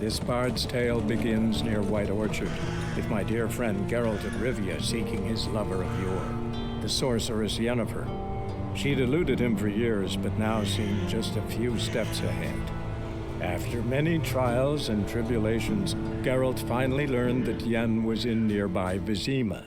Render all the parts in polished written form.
This bard's tale begins near White Orchard, with my dear friend Geralt of Rivia seeking his lover of yore, the sorceress Yennefer. She'd eluded him for years, but now seemed just a few steps ahead. After many trials and tribulations, Geralt finally learned that Yen was in nearby Vizima.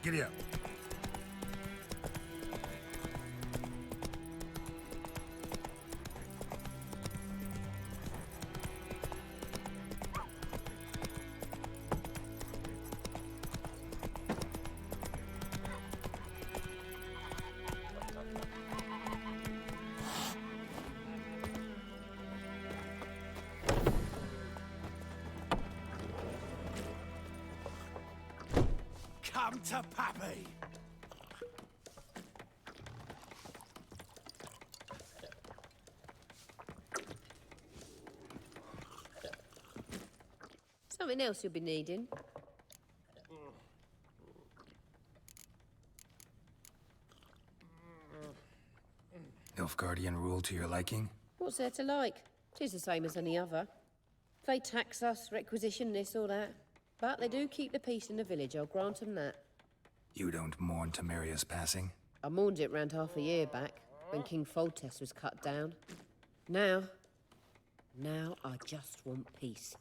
Giddy up. Come to Pappy! Something else you'll be needing. Nilfgaardian rule to your liking? What's there to like? 'Tis the same as any other. They tax us, requisition this or that. But they do keep the peace in the village, I'll grant 'em that. You don't mourn Temeria's passing? I mourned it round half a year back, when King Foltest was cut down. Now I just want peace.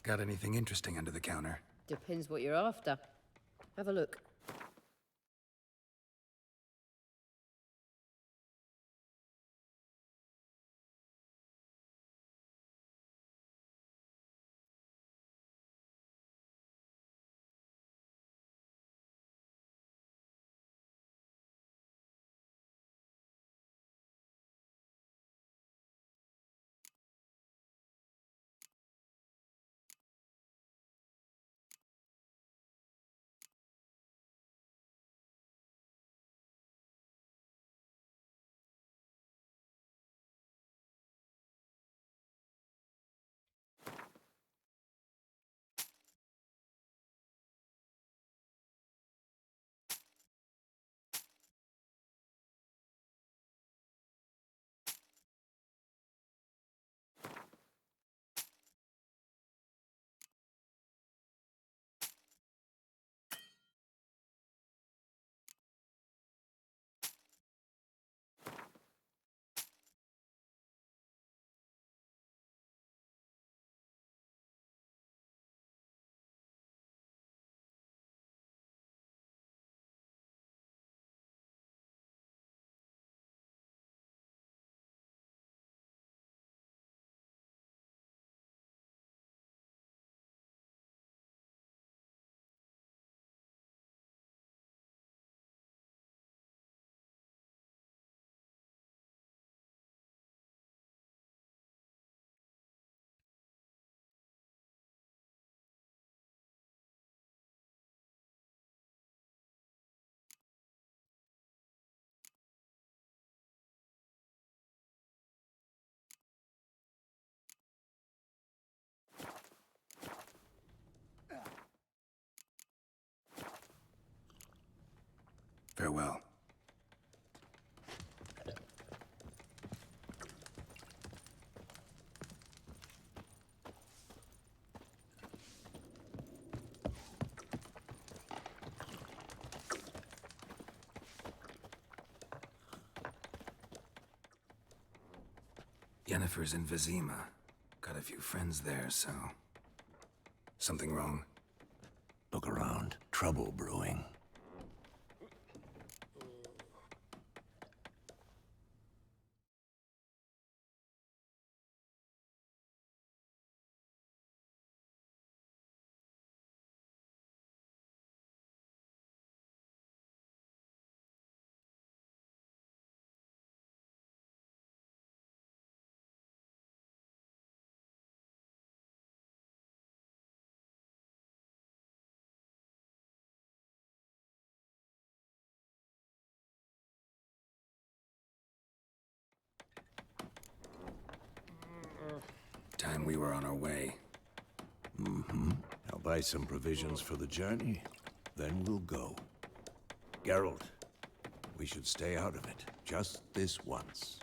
Got anything interesting under the counter? Depends what you're after. Have a look. Farewell. Yennefer's in Vizima. Got a few friends there, so... Something wrong? Look around. Trouble brewing. Time we were on our way. I'll buy some provisions for the journey, then we'll go. Geralt, we should stay out of it, just this once.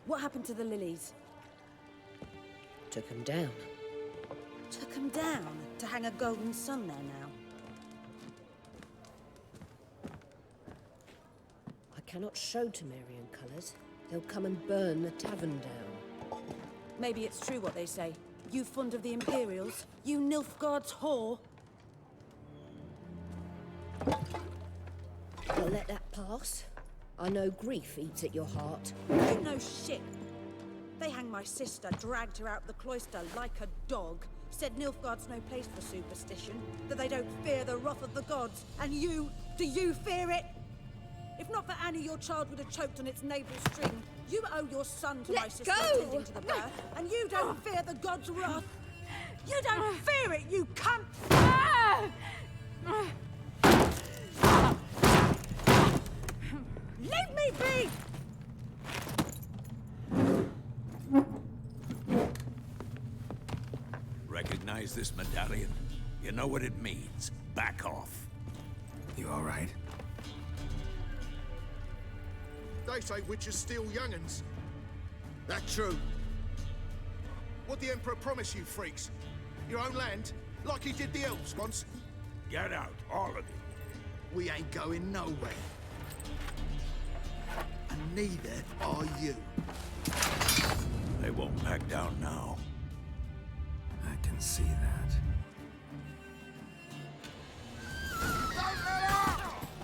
What happened to the lilies? Took 'em down. Took them down to hang a golden sun there now. I cannot show Temerian colours. They'll come and burn the tavern down. Maybe it's true what they say. You fond of the Imperials? You Nilfgaard's whore? I'll let that pass. I know grief eats at your heart. You know shit. They hanged my sister, dragged her out the cloister like a dog. Said Nilfgaard's no place for superstition, that they don't fear the wrath of the gods. And you, do you fear it? If not for Annie, your child would have choked on its navel string. You owe your son to my Let sister go! attending to the birth, and you don't fear the gods' wrath. You don't fear it, you cunt! Leave me be! Recognize this medallion? You know what it means. Back off. You all right? They say witches steal young'uns. That true? What the Emperor promise you, freaks? Your own land? Like he did the elves once? Get out, all of you. We ain't going nowhere. And neither are you. They won't back down now. I can see that.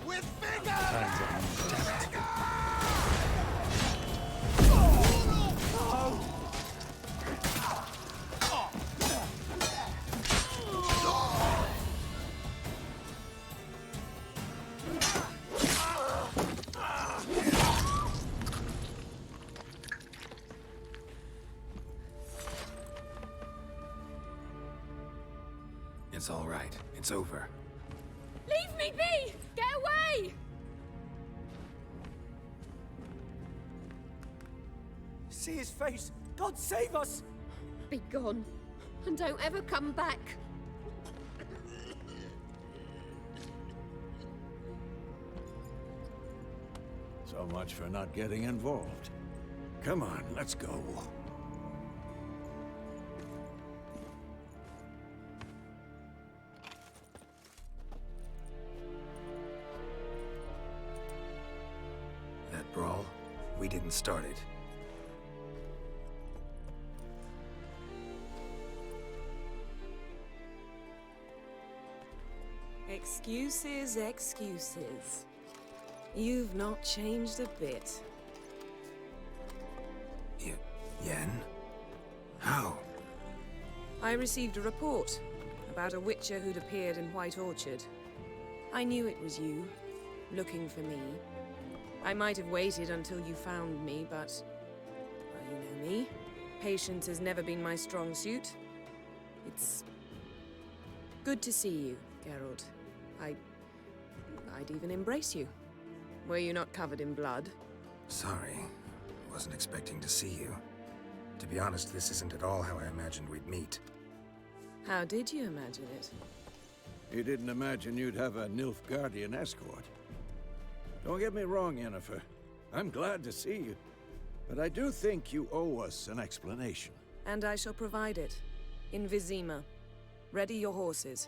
With fingers! It's all right. It's over. Leave me be! Get away! See his face! God save us! Be gone, and don't ever come back. So much for not getting involved. Come on, let's go. That brawl, we didn't start it. Excuses, excuses. You've not changed a bit. Yen? How? I received a report about a witcher who'd appeared in White Orchard. I knew it was you, looking for me. I might have waited until you found me, but... well, you know me. Patience has never been my strong suit. It's... good to see you, Geralt. I'd even embrace you. Were you not covered in blood? Sorry. Wasn't expecting to see you. To be honest, this isn't at all how I imagined we'd meet. How did you imagine it? You didn't imagine you'd have a Nilfgaardian escort. Don't get me wrong, Yennefer. I'm glad to see you. But I do think you owe us an explanation. And I shall provide it. In Vizima. Ready your horses.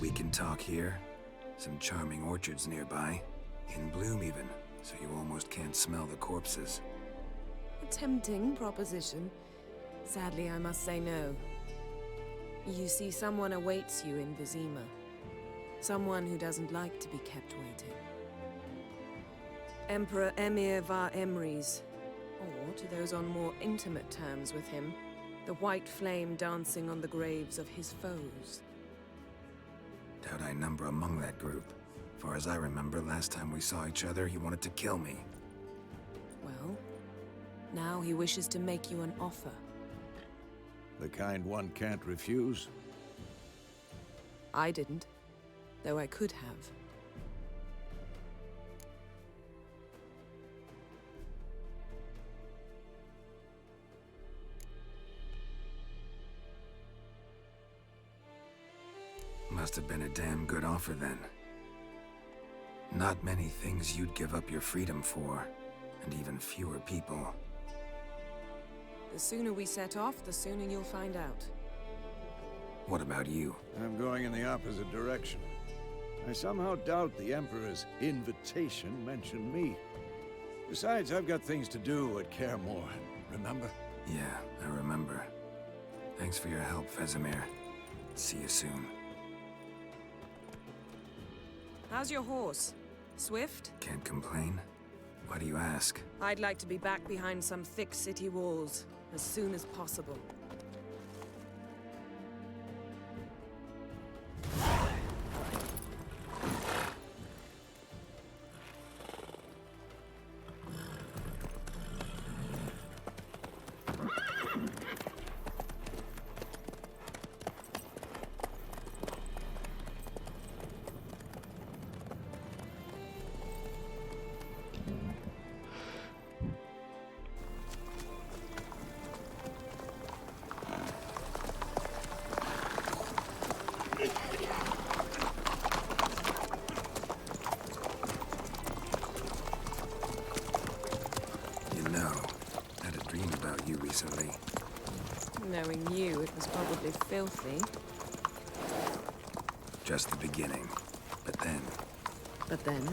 We can talk here. Some charming orchards nearby. In bloom even, so you almost can't smell the corpses. A tempting proposition. Sadly, I must say no. You see, someone awaits you in Vizima. Someone who doesn't like to be kept waiting. Emperor Emir var Emrys, or to those on more intimate terms with him, the white flame dancing on the graves of his foes. Doubt I number among that group. Far as I remember, last time we saw each other, he wanted to kill me. Well, now he wishes to make you an offer. The kind one can't refuse? I didn't, though I could have. Must have been a damn good offer then. Not many things you'd give up your freedom for, and even fewer people. The sooner we set off, the sooner you'll find out. What about you? I'm going in the opposite direction. I somehow doubt the Emperor's invitation mentioned me. Besides, I've got things to do at Kaer Morhen, remember? Yeah, I remember. Thanks for your help, Vesemir. See you soon. How's your horse? Swift? Can't complain. Why do you ask? I'd like to be back behind some thick city walls as soon as possible. Recently. Knowing you, it was probably filthy. Just the beginning. But then... But then?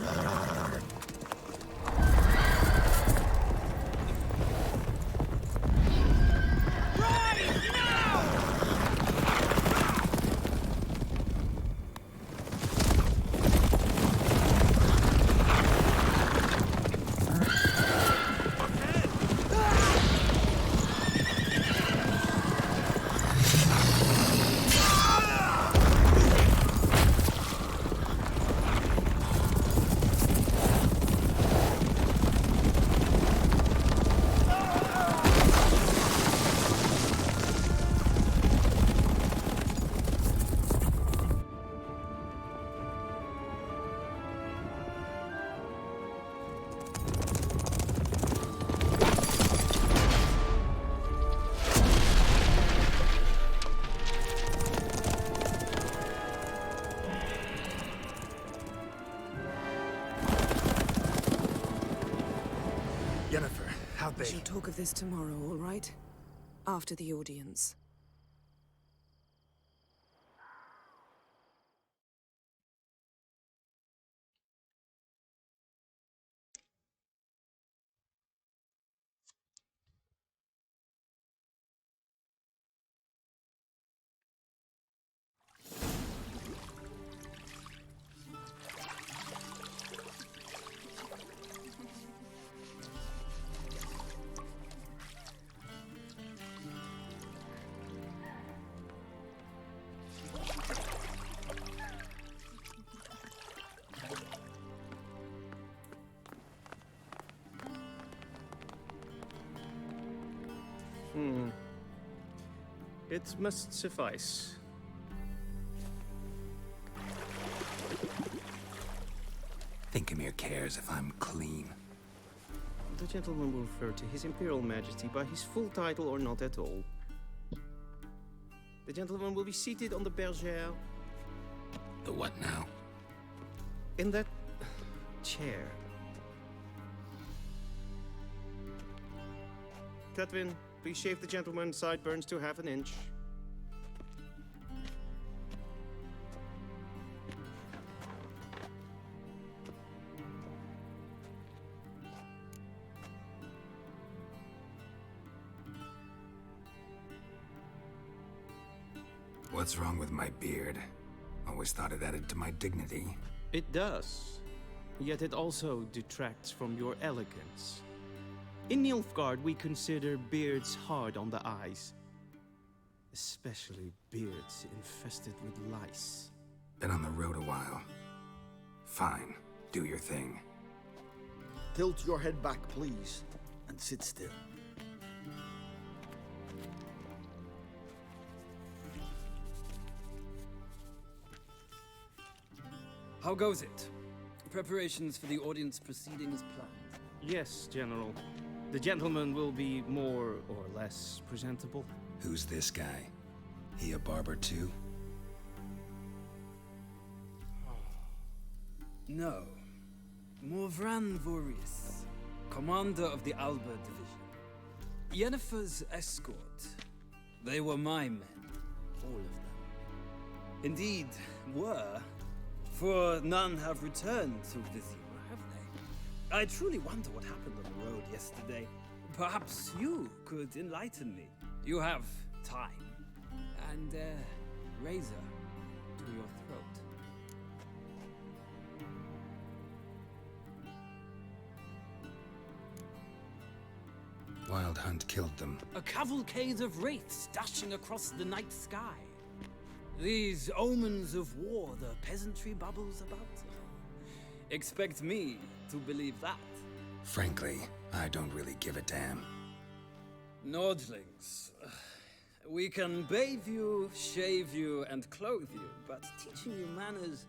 Yennefer, how'd they... We shall talk of this tomorrow, all right? After the audience. It must suffice. Think Emir cares if I'm clean. The gentleman will refer to His Imperial Majesty by his full title or not at all. The gentleman will be seated on the bergère. The what now? In that chair. Catwin, please shave the gentleman's sideburns to half an inch. What's wrong with my beard? Always thought it added to my dignity. It does. Yet it also detracts from your elegance. In Nilfgaard, we consider beards hard on the eyes. Especially beards infested with lice. Been on the road a while. Fine, do your thing. Tilt your head back, please, and sit still. How goes it? Preparations for the audience proceeding as planned? Yes, General. The gentleman will be more or less presentable. Who's this guy? He a barber too? No. Morvran Vorius, commander of the Alba Division. Yennefer's escort. They were my men. All of them. Indeed, were. For none have returned to Vizima, have they? I truly wonder what happened on the road yesterday. Perhaps you could enlighten me. You have time. And razor to your throat. Wild Hunt killed them. A cavalcade of wraiths dashing across the night sky. These omens of war the peasantry bubbles about. Expect me to believe that. Frankly, I don't really give a damn. Nordlings. We can bathe you, shave you, and clothe you, but teaching you manners,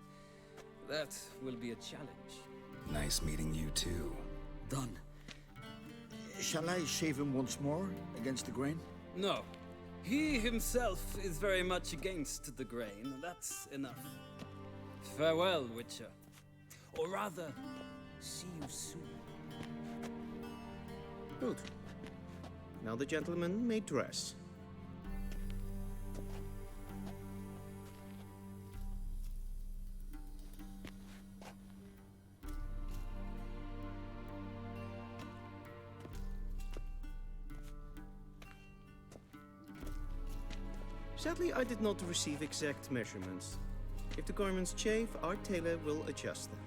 that will be a challenge. Nice meeting you too. Done. Shall I shave him once more, against the grain? No. He himself is very much against the grain. That's enough. Farewell, Witcher. Or rather, see you soon. Good. Now the gentleman may dress. Sadly, I did not receive exact measurements. If the garments chafe, our tailor will adjust them.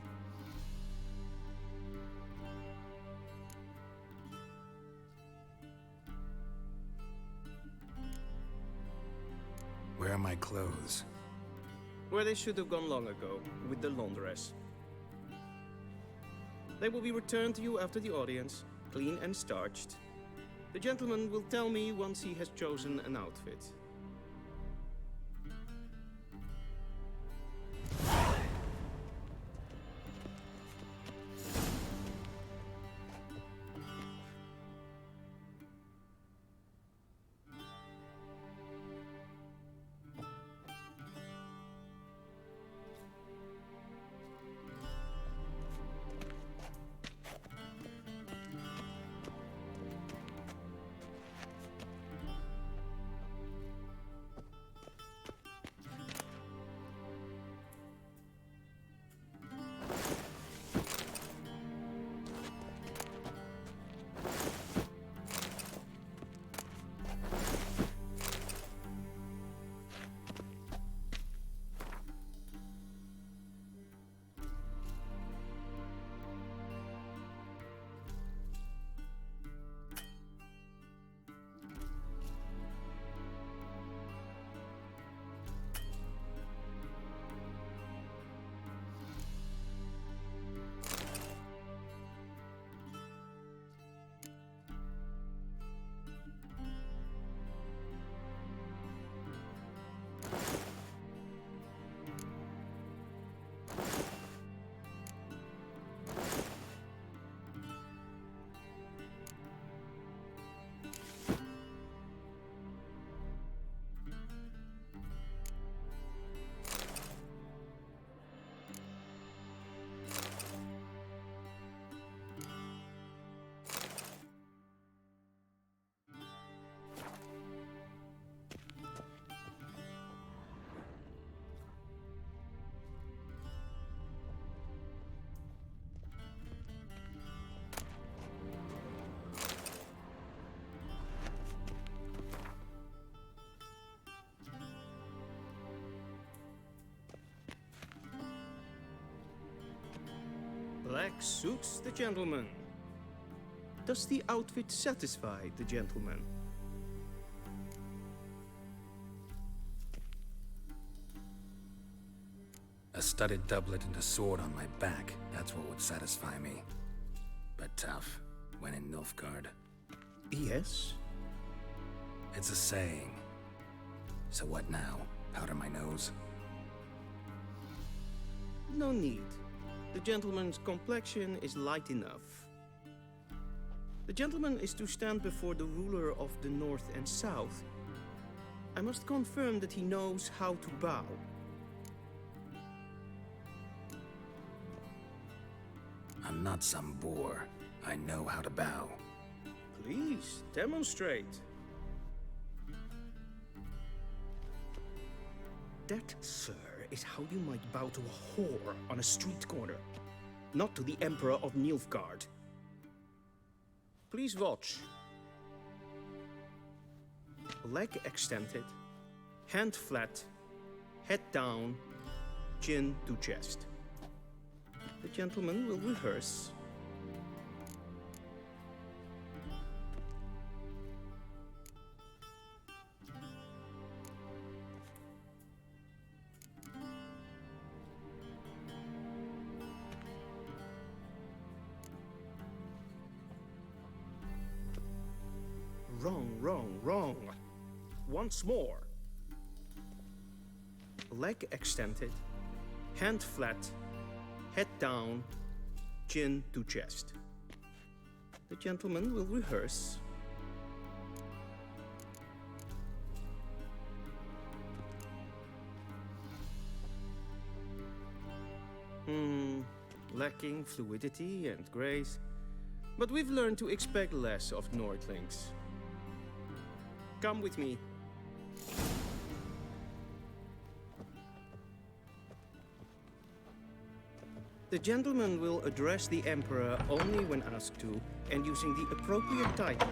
Where are my clothes? Where they should have gone long ago, with the laundress. They will be returned to you after the audience, clean and starched. The gentleman will tell me once he has chosen an outfit. Black suits the gentleman. Does the outfit satisfy the gentleman? A studded doublet and a sword on my back, that's what would satisfy me. But tough, when in Nilfgaard. Yes? It's a saying. So what now? Powder my nose? No need. The gentleman's complexion is light enough. The gentleman is to stand before the ruler of the North and South. I must confirm that he knows how to bow. I'm not some boor. I know how to bow. Please, demonstrate. That, sir, is how you might bow to a whore on a street corner, not to the Emperor of Nilfgaard. Please watch. Leg extended, hand flat, head down, chin to chest. The gentleman will rehearse. Wrong. Once more. Leg extended, hand flat, head down, chin to chest. The gentleman will rehearse. Lacking fluidity and grace. But we've learned to expect less of Nordlings. Come with me. The gentleman will address the Emperor only when asked to, and using the appropriate title.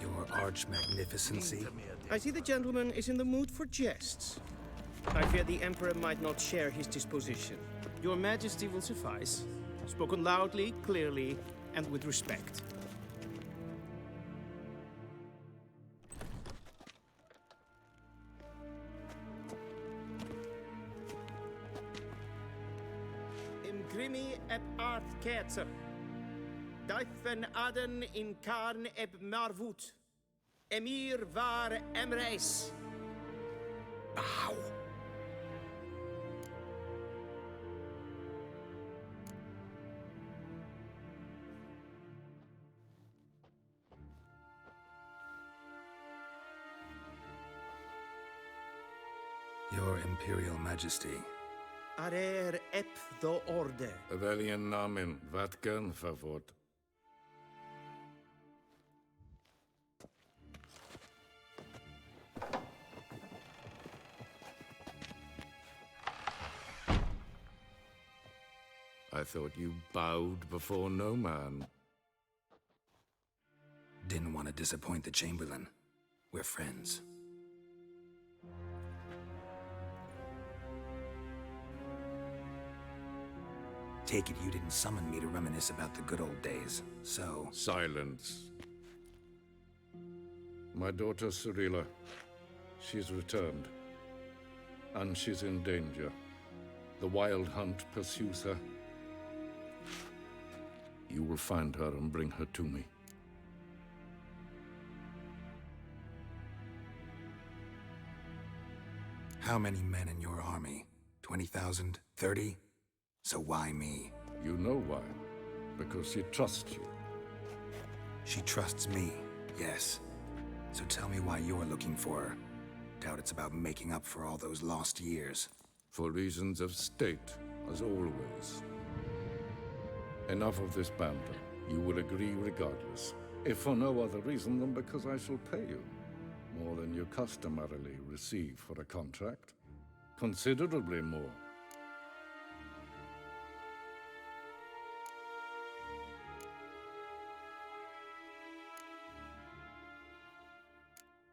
Your Arch-Magnificency? I see the gentleman is in the mood for jests. I fear the Emperor might not share his disposition. Your Majesty will suffice. Spoken loudly, clearly, and with respect. Grimi et art ketzer. Daifen aden in karn eb marvut. Emir var emreis. Bow. Your Imperial Majesty. Arer ep the order. Welchen Namen? Wat gern favort? I thought you bowed before no man. Didn't want to disappoint the Chamberlain. We're friends. Take it you didn't summon me to reminisce about the good old days, so... Silence. My daughter Cirilla, she's returned. And she's in danger. The Wild Hunt pursues her. You will find her and bring her to me. How many men in your army? 20,000? 30? So why me? You know why. Because she trusts you. She trusts me, yes. So tell me why you're looking for her. Doubt it's about making up for all those lost years. For reasons of state, as always. Enough of this banter. You will agree regardless. If for no other reason than because I shall pay you. More than you customarily receive for a contract. Considerably more.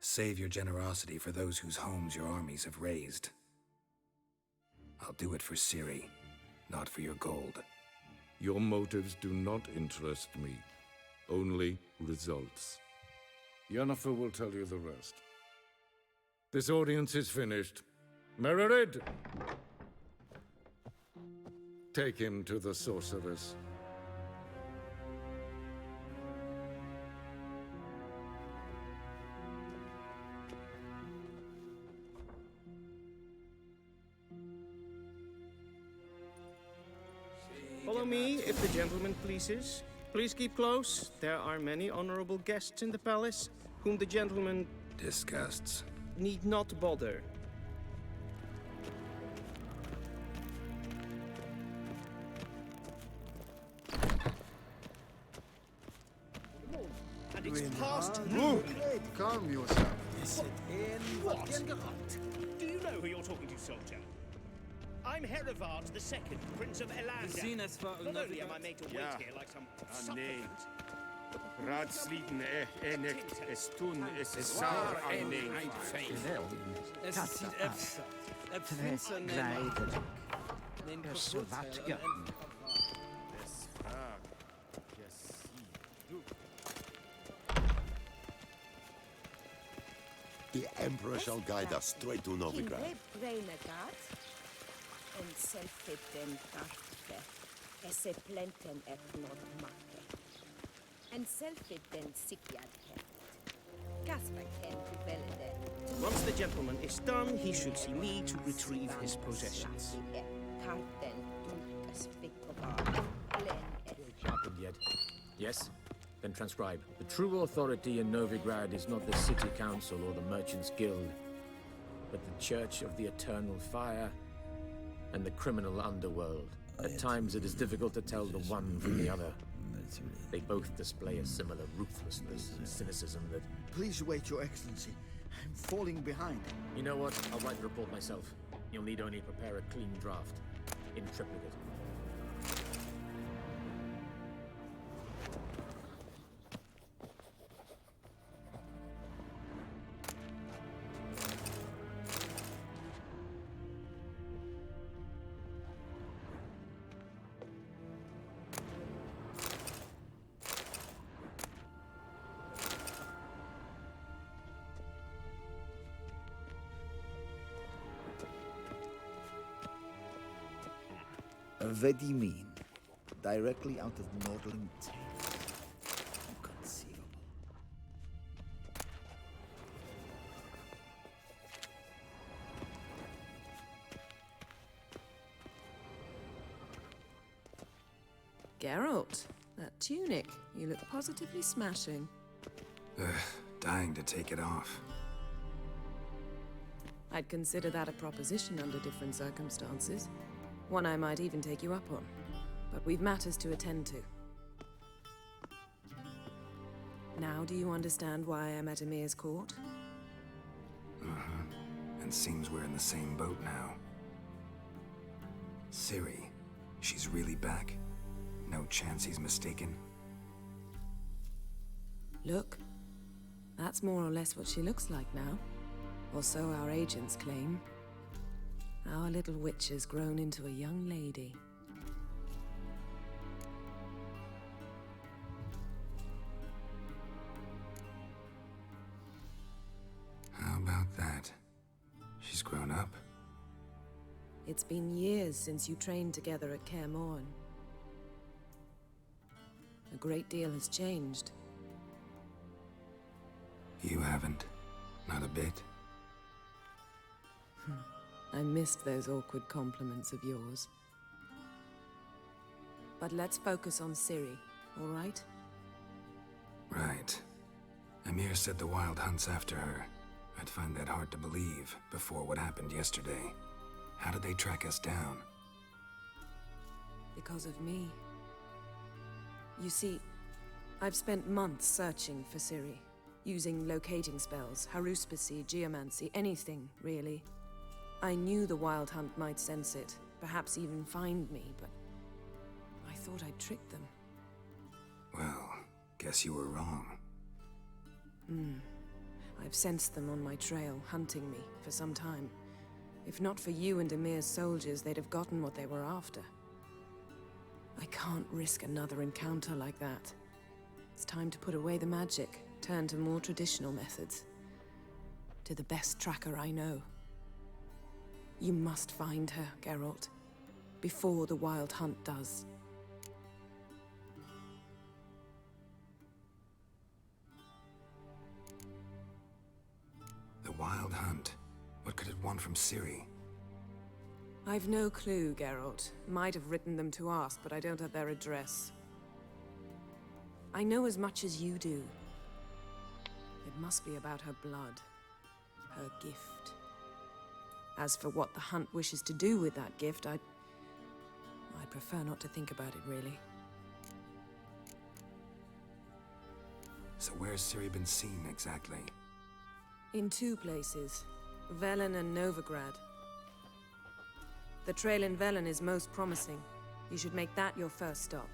Save your generosity for those whose homes your armies have razed. I'll do it for Ciri, not for your gold. Your motives do not interest me. Only results. Yennefer will tell you the rest. This audience is finished. Mererid! Take him to the sorceress. Follow me, if the gentleman pleases. Please keep close. There are many honorable guests in the palace, whom the gentleman Disgusts. need not bother. And it's past Look! Calm yourself. What? Do you know who you're talking to, soldier? I'm Herivard II, Prince of Elander. Not only am I made to wait here like some supplicant. Raadsliden echt es tun es saar aanneemt. Es sieht finster The Emperor shall guide us straight to Novigrad. En selfiten kaffe, esse plenten et nordmakke. En selfiten sikjadhet. Kasperken velde. Once the gentleman is done, he should see me to retrieve his possessions. Karten dulkas fikkovar. Happened yet? Yes? Then transcribe. The true authority in Novigrad is not the City Council or the Merchants Guild, but the Church of the Eternal Fire and the criminal underworld. At times it is difficult to tell the one from the other. They both display a similar ruthlessness and cynicism that... Please wait, Your Excellency. I'm falling behind. You know what? I'll write the report myself. You'll need only prepare a clean draft. In triplicate. Vedimin, directly out of Nordling Tale. Inconceivable. Geralt, that tunic. You look positively smashing. Dying to take it off. I'd consider that a proposition under different circumstances. One I might even take you up on. But we've matters to attend to. Now do you understand why I'm at Emir's court? Uh-huh. And seems we're in the same boat now. Ciri, she's really back. No chance he's mistaken. Look, that's more or less what she looks like now. Or so our agents claim. Our little witch has grown into a young lady. How about that? She's grown up. It's been years since you trained together at Kaer Morhen. A great deal has changed. You haven't. Not a bit. I missed those awkward compliments of yours. But let's focus on Ciri, all right? Right. Emir said the Wild hunts after her. I'd find that hard to believe before what happened yesterday. How did they track us down? Because of me. You see, I've spent months searching for Ciri, using locating spells, haruspicy, geomancy, anything, really. I knew the Wild Hunt might sense it, perhaps even find me, but I thought I'd tricked them. Well, guess you were wrong. I've sensed them on my trail, hunting me, for some time. If not for you and Emir's soldiers, they'd have gotten what they were after. I can't risk another encounter like that. It's time to put away the magic, turn to more traditional methods. To the best tracker I know. You must find her, Geralt, before the Wild Hunt does. The Wild Hunt? What could it want from Ciri? I've no clue, Geralt. Might have written them to ask, but I don't have their address. I know as much as you do. It must be about her blood. Her gift. As for what the Hunt wishes to do with that gift, I'd prefer not to think about it, really. So where's Ciri been seen, exactly? In two places. Velen and Novigrad. The trail in Velen is most promising. You should make that your first stop.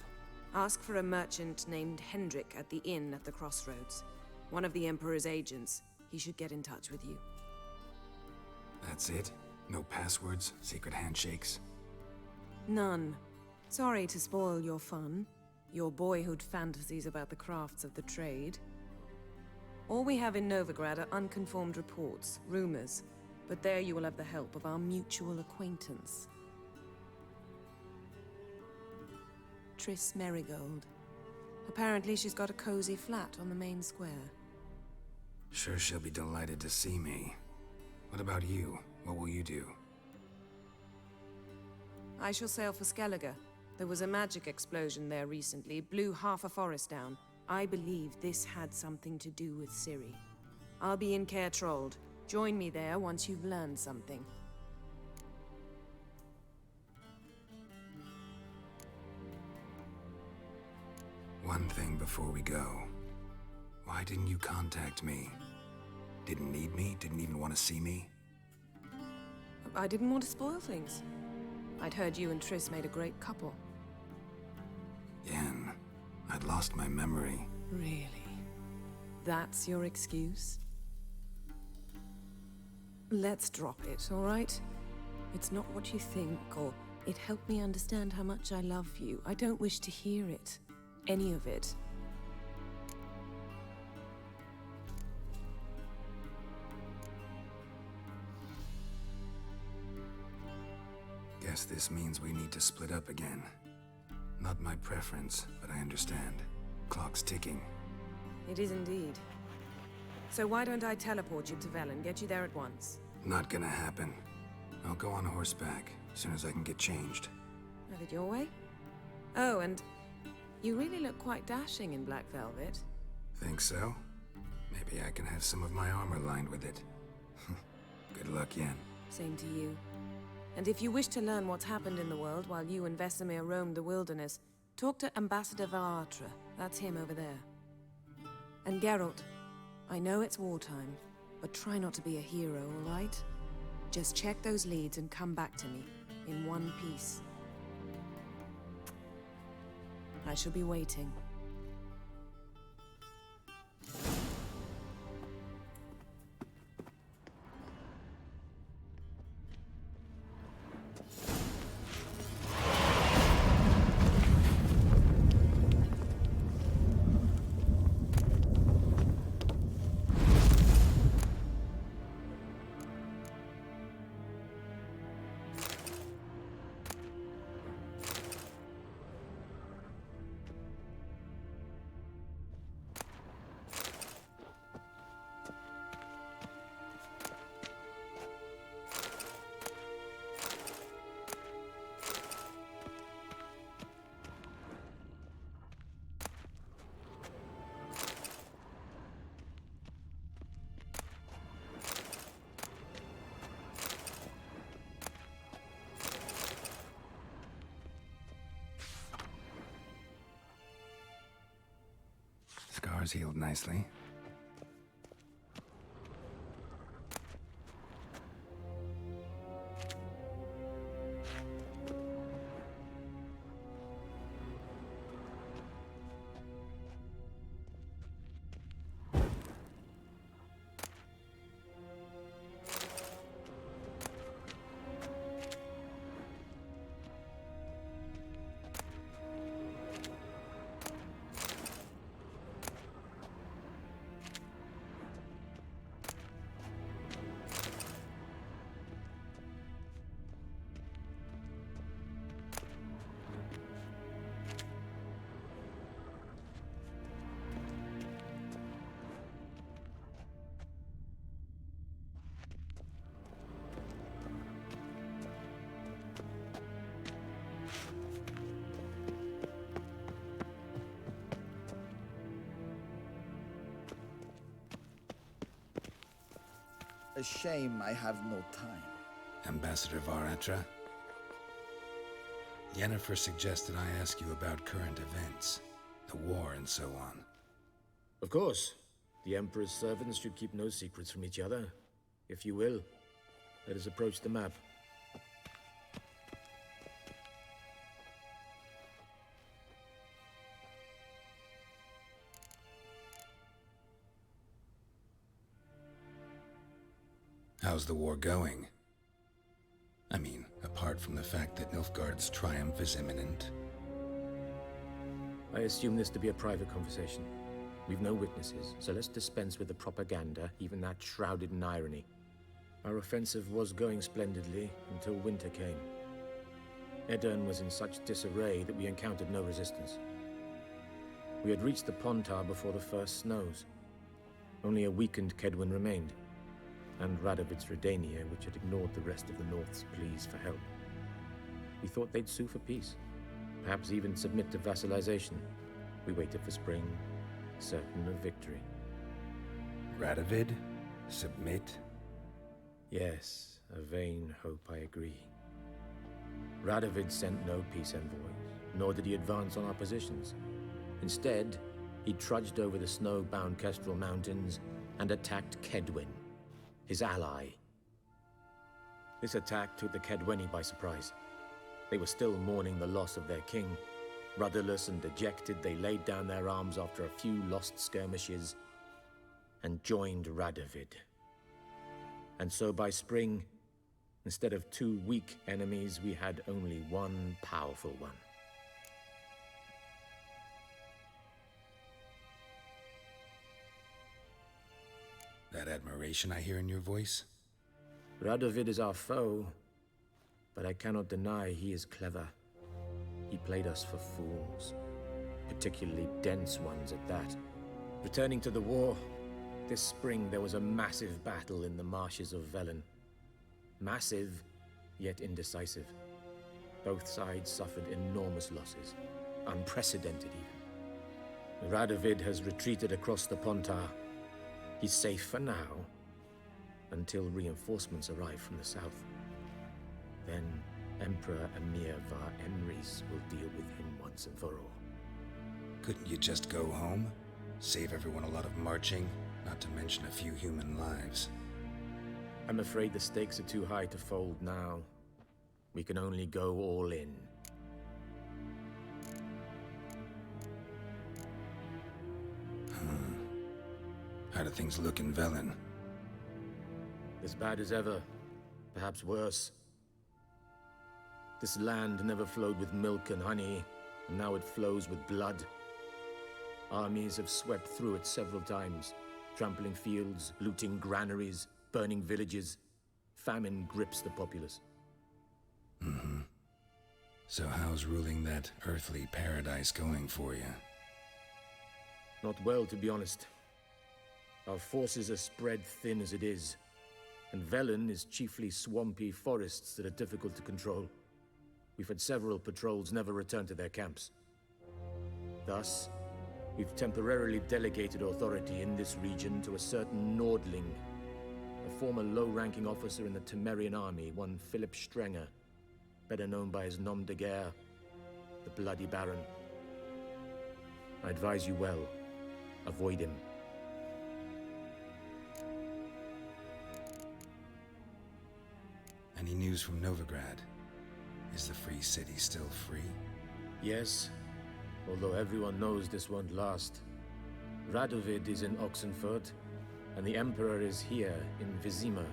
Ask for a merchant named Hendrik at the inn at the crossroads. One of the Emperor's agents. He should get in touch with you. That's it? No passwords? Secret handshakes? None. Sorry to spoil your fun. Your boyhood fantasies about the crafts of the trade. All we have in Novigrad are unconfirmed reports, rumors. But there you will have the help of our mutual acquaintance. Triss Merigold. Apparently she's got a cozy flat on the main square. Sure she'll be delighted to see me. What about you? What will you do? I shall sail for Skellige. There was a magic explosion there recently, blew half a forest down. I believe this had something to do with Ciri. I'll be in Caer Trolde. Join me there once you've learned something. One thing before we go. Why didn't you contact me? Didn't need me? Didn't even want to see me? I didn't want to spoil things. I'd heard you and Triss made a great couple. Yen, I'd lost my memory. Really? That's your excuse? Let's drop it, all right? It's not what you think, or it helped me understand how much I love you. I don't wish to hear it. Any of it. Guess this means we need to split up again. Not my preference, but I understand. Clock's ticking. It is indeed. So why don't I teleport you to Velen, get you there at once? Not gonna happen. I'll go on horseback, as soon as I can get changed. Have it your way? Oh, and you really look quite dashing in black velvet. Think so? Maybe I can have some of my armor lined with it. Good luck, Yen. Same to you. And if you wish to learn what's happened in the world while you and Vesemir roamed the wilderness, talk to Ambassador Varatra. That's him over there. And Geralt, I know it's wartime, but try not to be a hero, all right? Just check those leads and come back to me, in one piece. I shall be waiting. Scars healed nicely. A shame I have no time. Ambassador Varatra? Yennefer suggested I ask you about current events, the war and so on. Of course. The Emperor's servants should keep no secrets from each other. If you will, let us approach the map. How's the war going? I mean, apart from the fact that Nilfgaard's triumph is imminent. I assume this to be a private conversation. We've no witnesses, so let's dispense with the propaganda, even that shrouded in irony. Our offensive was going splendidly until winter came. Edirn was in such disarray that we encountered no resistance. We had reached the Pontar before the first snows. Only a weakened Kedwen remained, and Radovid's Redania, which had ignored the rest of the North's pleas for help. We thought they'd sue for peace, perhaps even submit to vassalization. We waited for spring, certain of victory. Radovid? Submit? Yes, a vain hope, I agree. Radovid sent no peace envoys, nor did he advance on our positions. Instead, he trudged over the snow-bound Kestrel Mountains and attacked Kedwen, his ally. This attack took the Kedweni by surprise. They were still mourning the loss of their king. Rudderless and dejected, they laid down their arms after a few lost skirmishes and joined Radovid. And so by spring, instead of 2 weak enemies, we had only one powerful one. That admiration I hear in your voice? Radovid is our foe, but I cannot deny he is clever. He played us for fools, particularly dense ones at that. Returning to the war, this spring there was a massive battle in the marshes of Velen. Massive, yet indecisive. Both sides suffered enormous losses, unprecedented even. Radovid has retreated across the Pontar. He's safe for now, until reinforcements arrive from the south. Then Emperor Emir var Emrys will deal with him once and for all. Couldn't you just go home? Save everyone a lot of marching, not to mention a few human lives. I'm afraid the stakes are too high to fold now. We can only go all in. How do things look in Velen? As bad as ever, perhaps worse. This land never flowed with milk and honey, and now it flows with blood. Armies have swept through it several times, trampling fields, looting granaries, burning villages. Famine grips the populace. So how's ruling that earthly paradise going for you? Not well, to be honest. Our forces are spread thin as it is, and Velen is chiefly swampy forests that are difficult to control. We've had several patrols never return to their camps. Thus, we've temporarily delegated authority in this region to a certain Nordling, a former low-ranking officer in the Temerian army, one Philip Strenger, better known by his nom de guerre, the Bloody Baron. I advise you well, avoid him. Any news from Novigrad? Is the Free City still free? Yes, although everyone knows this won't last. Radovid is in Oxenfurt, and the Emperor is here in Vizima,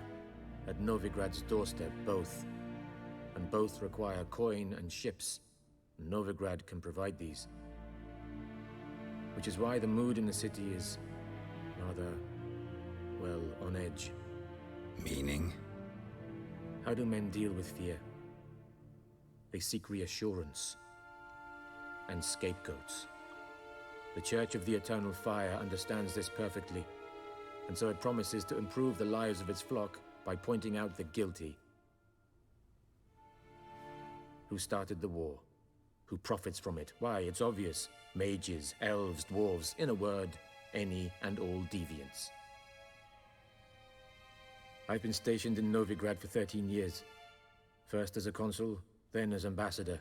at Novigrad's doorstep, both. And both require coin and ships. Novigrad can provide these. Which is why the mood in the city is rather, well, on edge. Meaning? How do men deal with fear? They seek reassurance and scapegoats. The Church of the Eternal Fire understands this perfectly, and so it promises to improve the lives of its flock by pointing out the guilty. Who started the war? Who profits from it? Why, it's obvious. Mages, elves, dwarves, in a word, any and all deviants. I've been stationed in Novigrad for 13 years. First as a consul, then as ambassador.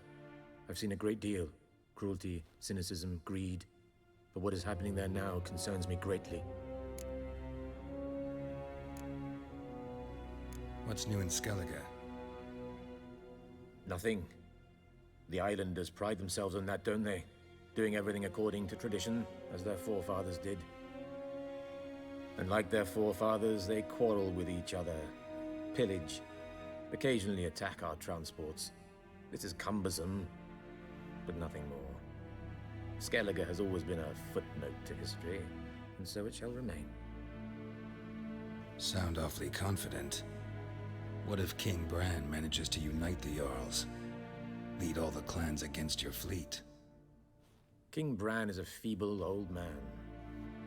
I've seen a great deal. Cruelty, cynicism, greed. But what is happening there now concerns me greatly. What's new in Skellige? Nothing. The islanders pride themselves on that, don't they? Doing everything according to tradition, as their forefathers did. And like their forefathers, they quarrel with each other, pillage, occasionally attack our transports. This is cumbersome, but nothing more. Skellige has always been a footnote to history, and so it shall remain. Sound awfully confident. What if King Bran manages to unite the Jarls? Lead all the clans against your fleet? King Bran is a feeble old man.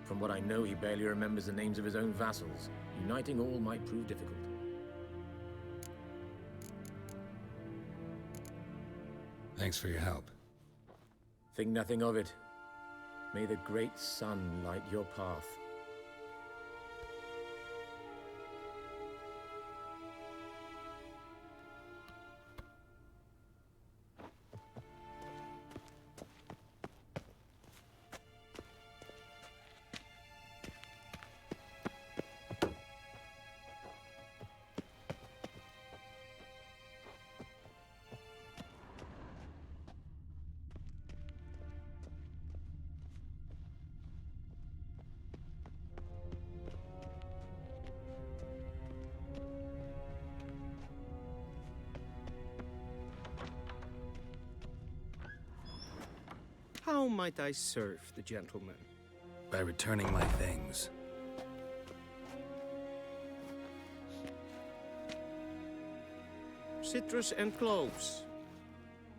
From what I know, he barely remembers the names of his own vassals. Uniting all might prove difficult. Thanks for your help. Think nothing of it. May the great sun light your path. How might I serve the gentleman? By returning my things. Citrus and cloves.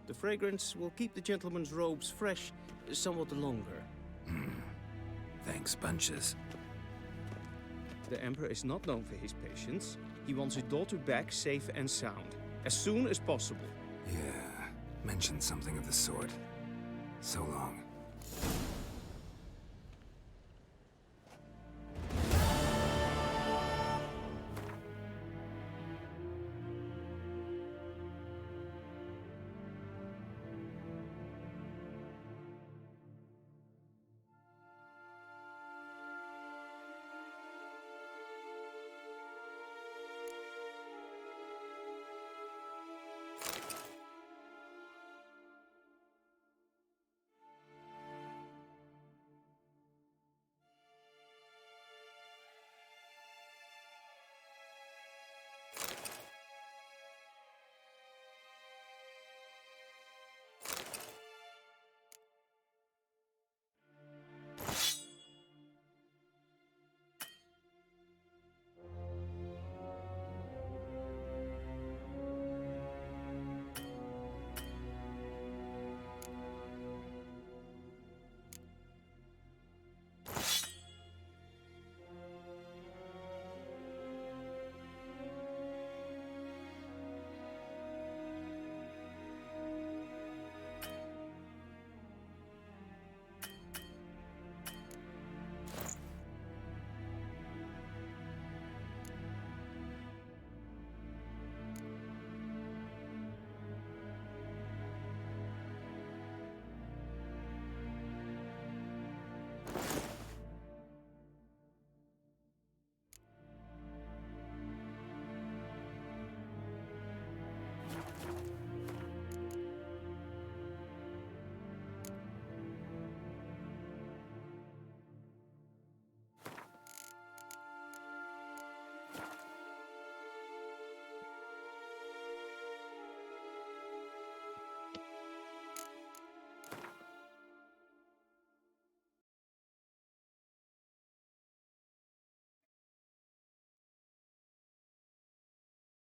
The fragrance will keep the gentleman's robes fresh somewhat longer. Thanks, bunches. The Emperor is not known for his patience. He wants his daughter back safe and sound, as soon as possible. Yeah, mentioned something of the sort. So long.